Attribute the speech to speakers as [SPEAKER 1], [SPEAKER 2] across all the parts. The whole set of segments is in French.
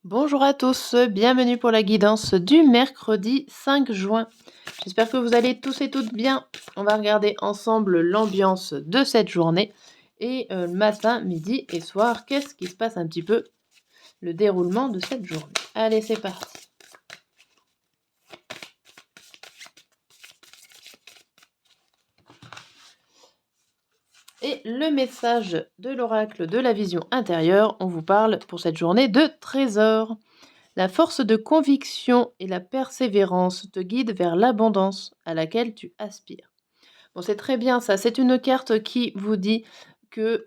[SPEAKER 1] Bonjour à tous, bienvenue pour la guidance du mercredi 5 juin. J'espère que vous allez tous et toutes bien. On va regarder ensemble l'ambiance de cette journée et le matin, midi et soir, qu'est-ce qui se passe un petit peu, le déroulement de cette journée. Allez, c'est parti. Et le message de l'oracle de la vision intérieure, on vous parle pour cette journée de trésor. La force de conviction et la persévérance te guident vers l'abondance à laquelle tu aspires. Bon, c'est très bien ça. C'est une carte qui vous dit que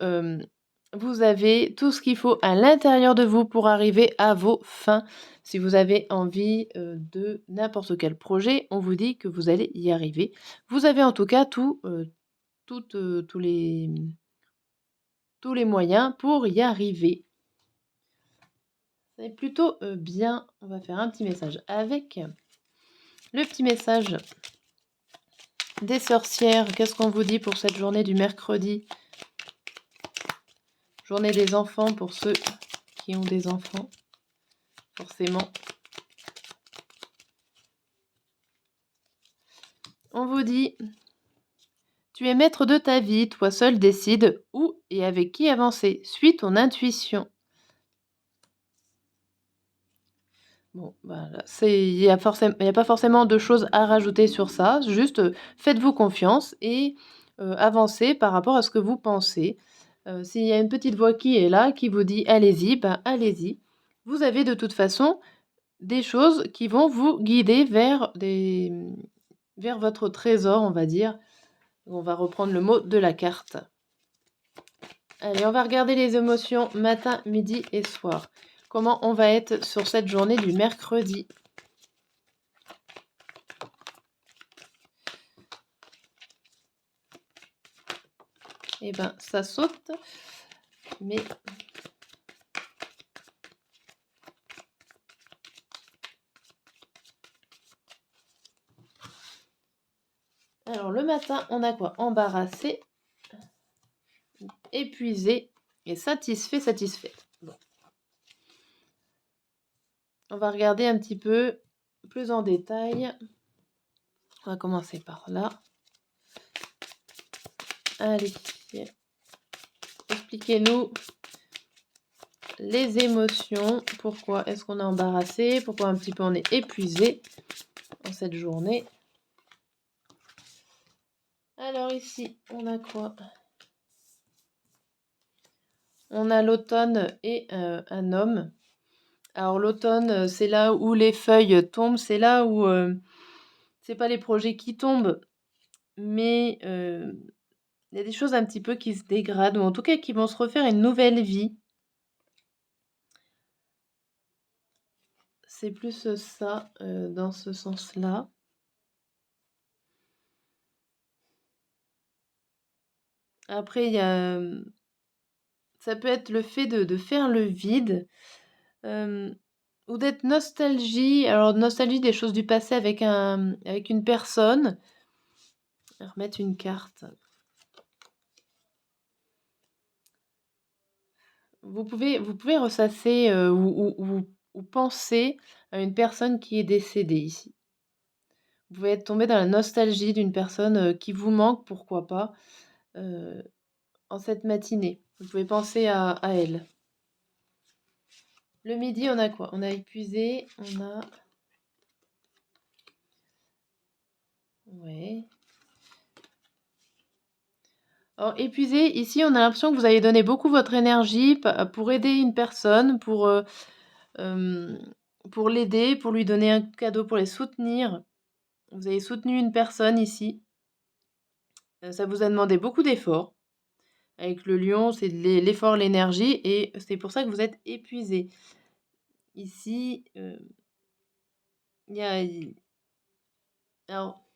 [SPEAKER 1] vous avez tout ce qu'il faut à l'intérieur de vous pour arriver à vos fins. Si vous avez envie de n'importe quel projet, on vous dit que vous allez y arriver. Vous avez en tout cas tous les moyens pour y arriver. C'est plutôt bien. On va faire un petit message avec le petit message des sorcières. Qu'est-ce qu'on vous dit pour cette journée du mercredi ? Journée des enfants pour ceux qui ont des enfants, forcément. On vous dit, tu es maître de ta vie, toi seul décide où et avec qui avancer. Suis ton intuition. Bon, voilà, il n'y a pas forcément de choses à rajouter sur ça. Juste, faites-vous confiance et avancez par rapport à ce que vous pensez. S'il y a une petite voix qui est là, qui vous dit allez-y, ben allez-y. Vous avez de toute façon des choses qui vont vous guider vers votre trésor, on va dire. On va reprendre le mot de la carte. Allez, on va regarder les émotions matin, midi et soir. Comment on va être sur cette journée du mercredi. Eh ben, ça saute, mais... Alors, le matin, on a quoi? Embarrassé, épuisé et satisfait. Bon. On va regarder un petit peu plus en détail. On va commencer par là. Allez, expliquez-nous les émotions. Pourquoi est-ce qu'on est embarrassé? Pourquoi un petit peu on est épuisé en cette journée? Alors ici, on a quoi? On a l'automne et un homme. Alors l'automne, c'est là où les feuilles tombent, c'est là où c'est pas les projets qui tombent, mais il y a des choses un petit peu qui se dégradent, ou en tout cas qui vont se refaire une nouvelle vie. C'est plus ça, dans ce sens-là. Après, il y a, ça peut être le fait de faire le vide, ou d'être nostalgie. Alors nostalgie des choses du passé avec une personne. Remettre une carte. Vous pouvez ressasser ou penser à une personne qui est décédée ici. Vous pouvez être tombé dans la nostalgie d'une personne qui vous manque, pourquoi pas, en cette matinée. Vous pouvez penser à elle. Le midi, on a quoi? On a épuisé, on a... Ouais. Alors, épuisé, ici, on a l'impression que vous avez donné beaucoup votre énergie pour aider une personne, pour l'aider, pour lui donner un cadeau, pour les soutenir. Vous avez soutenu une personne ici. Ça vous a demandé beaucoup d'efforts. Avec le lion, c'est l'effort, l'énergie, et c'est pour ça que vous êtes épuisé. Ici, il y a... Alors,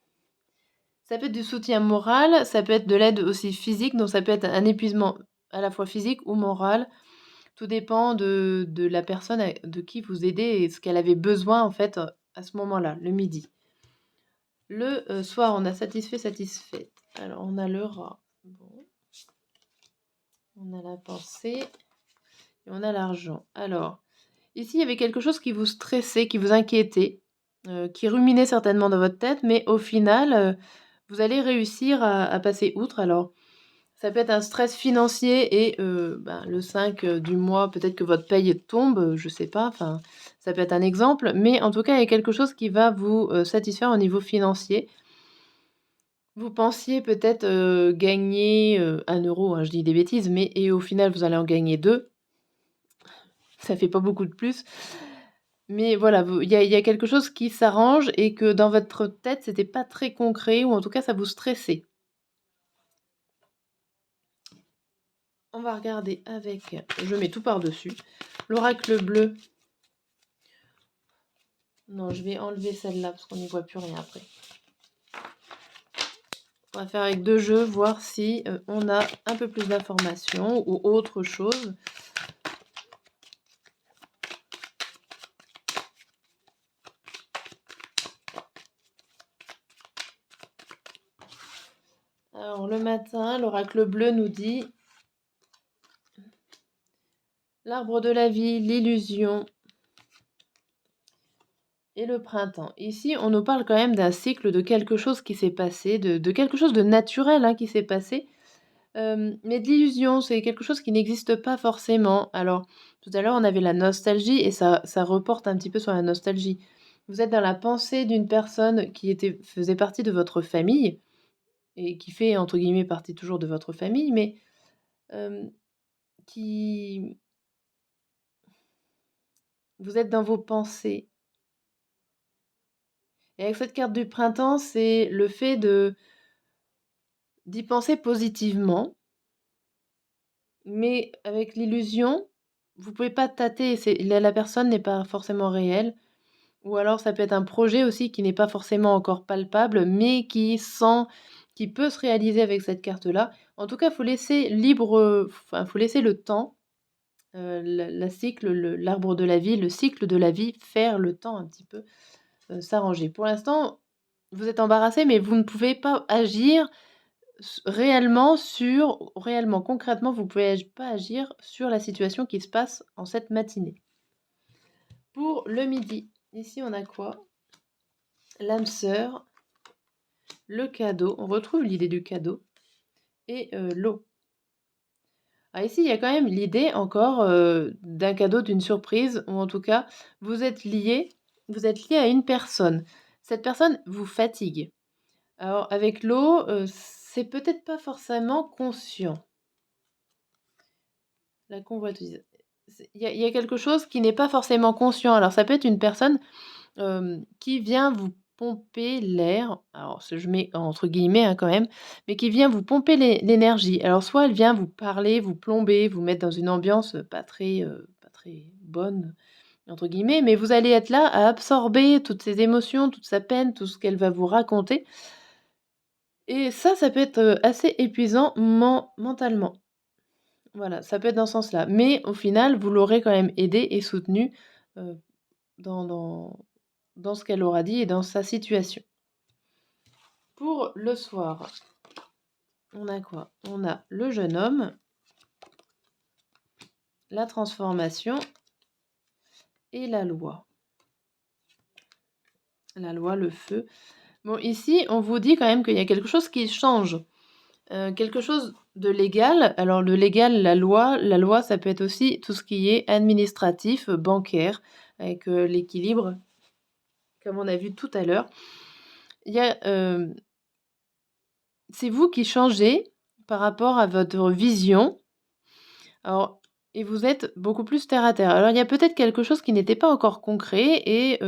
[SPEAKER 1] ça peut être du soutien moral, ça peut être de l'aide aussi physique, donc ça peut être un épuisement à la fois physique ou moral. Tout dépend de la personne de qui vous aidez et ce qu'elle avait besoin en fait à ce moment-là, le midi. Le soir, on a satisfait. Alors, on a le rat. Bon. On a la pensée et on a l'argent. Alors, Ici, il y avait quelque chose qui vous stressait, qui vous inquiétait, qui ruminait certainement dans votre tête, mais au final, vous allez réussir à passer outre. Alors, ça peut être un stress financier et ben, le 5 du mois, peut-être que votre paye tombe, je sais pas, enfin, ça peut être un exemple, mais en tout cas, il y a quelque chose qui va vous, satisfaire au niveau financier. Vous pensiez peut-être, gagner, 1 €, hein, je dis des bêtises, mais et au final, vous allez en gagner 2. Ça fait pas beaucoup de plus. Mais voilà, vous il y a quelque chose qui s'arrange et que dans votre tête, c'était pas très concret ou en tout cas, ça vous stressait. On va regarder avec je mets tout par-dessus. L'oracle bleu. Non, je vais enlever celle-là parce qu'on n'y voit plus rien après. On va faire avec 2 jeux, voir si, on a un peu plus d'informations ou autre chose. Alors le matin, l'oracle bleu nous dit: «L'arbre de la vie, l'illusion et le printemps». Ici, on nous parle quand même d'un cycle de quelque chose qui s'est passé, de quelque chose de naturel, hein, qui s'est passé. Mais de l'illusion, c'est quelque chose qui n'existe pas forcément. Alors, tout à l'heure, on avait la nostalgie et ça reporte un petit peu sur la nostalgie. Vous êtes dans la pensée d'une personne qui faisait partie de votre famille et qui fait, entre guillemets, «partie toujours de votre famille», mais hem, qui vous êtes dans vos pensées et avec cette carte du printemps, c'est le fait d'y penser positivement, mais avec l'illusion, vous pouvez pas tâter, c'est la personne n'est pas forcément réelle. Ou alors ça peut être un projet aussi qui n'est pas forcément encore palpable, mais qui peut se réaliser avec cette carte-là. En tout cas, faut laisser libre, enfin, faut laisser le temps, la cycle, l'arbre de la vie, le cycle de la vie, faire le temps un petit peu, s'arranger. Pour l'instant, vous êtes embarrassé, mais vous ne pouvez pas agir réellement, concrètement, vous pouvez pas agir sur la situation qui se passe en cette matinée. Pour le midi, ici on a quoi? L'âme sœur, le cadeau, on retrouve l'idée du cadeau et l'eau. Ah ici, il y a quand même l'idée encore, d'un cadeau, d'une surprise ou en tout cas, vous êtes lié à une personne. Cette personne vous fatigue. Alors avec l'eau, c'est peut-être pas forcément conscient. La convoitise. Il y a quelque chose qui n'est pas forcément conscient. Alors ça peut être une personne qui vient vous pomper l'air, alors je mets entre guillemets, hein, quand même, mais qui vient vous pomper l'énergie. Alors soit elle vient vous parler, vous plomber, vous mettre dans une ambiance, pas très «bonne» entre guillemets, mais vous allez être là à absorber toutes ses émotions, toute sa peine, tout ce qu'elle va vous raconter et ça peut être, assez épuisant mentalement. Voilà, ça peut être dans ce sens-là, mais au final, vous l'aurez quand même aidée et soutenue, heu, dans dans dans ce qu'elle aura dit et dans sa situation. Pour le soir, on a quoi? On a le jeune homme, la transformation et la loi. La loi, le feu. Bon, ici, on vous dit quand même qu'il y a quelque chose qui change, quelque chose de légal. Alors le légal, la loi, ça peut être aussi tout ce qui est administratif, bancaire, avec, l'équilibre, comme on a vu tout à l'heure. Il y a, c'est vous qui changez par rapport à votre vision. Alors et vous êtes beaucoup plus terre à terre. Alors il y a peut-être quelque chose qui n'était pas encore concret et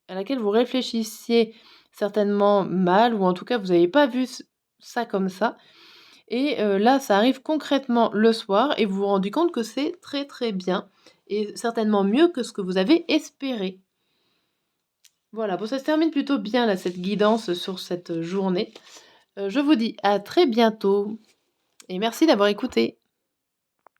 [SPEAKER 1] à laquelle vous réfléchissiez certainement mal ou en tout cas vous n'avez pas vu ça comme ça et là ça arrive concrètement le soir et vous vous rendez compte que c'est très, très bien et certainement mieux que ce que vous avez espéré. Voilà, bon ça se termine plutôt bien là, cette guidance sur cette journée. Je vous dis à très bientôt et merci d'avoir écouté.